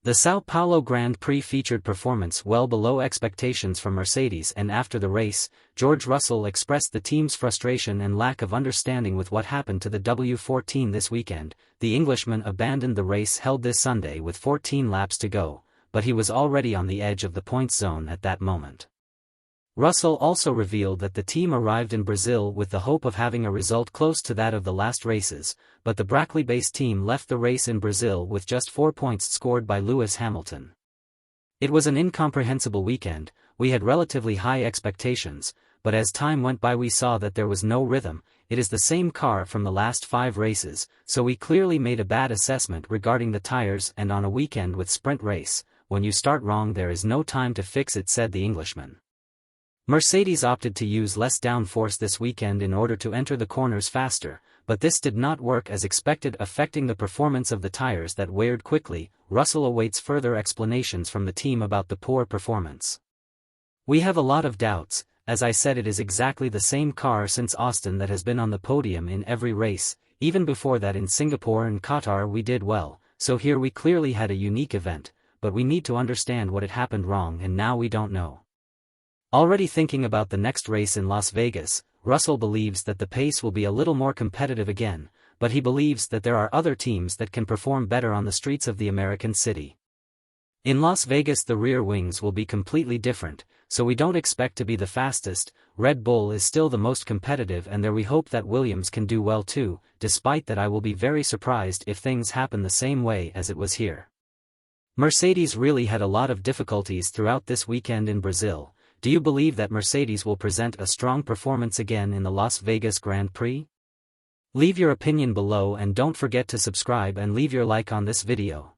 The São Paulo Grand Prix featured performance well below expectations from Mercedes, and after the race, George Russell expressed the team's frustration and lack of understanding with what happened to the W14 this weekend. The Englishman abandoned the race held this Sunday with 14 laps to go, but he was already on the edge of the points zone at that moment. Russell also revealed that the team arrived in Brazil with the hope of having a result close to that of the last races, but the Brackley-based team left the race in Brazil with just 4 points scored by Lewis Hamilton. It was an incomprehensible weekend. We had relatively high expectations, but as time went by we saw that there was no rhythm. It is the same car from the last 5 races, so we clearly made a bad assessment regarding the tires, and on a weekend with sprint race, when you start wrong there is no time to fix it, said the Englishman. Mercedes opted to use less downforce this weekend in order to enter the corners faster, but this did not work as expected, affecting the performance of the tires that weared quickly. Russell awaits further explanations from the team about the poor performance. We have a lot of doubts. As I said, it is exactly the same car since Austin that has been on the podium in every race. Even before that in Singapore and Qatar we did well, so here we clearly had a unique event, but we need to understand what had happened wrong, and now we don't know. Already thinking about the next race in Las Vegas, Russell believes that the pace will be a little more competitive again, but he believes that there are other teams that can perform better on the streets of the American city. In Las Vegas the rear wings will be completely different, so we don't expect to be the fastest. Red Bull is still the most competitive, and there we hope that Williams can do well too. Despite that, I will be very surprised if things happen the same way as it was here. Mercedes really had a lot of difficulties throughout this weekend in Brazil. Do you believe that Mercedes will present a strong performance again in the Las Vegas Grand Prix? Leave your opinion below and don't forget to subscribe and leave your like on this video.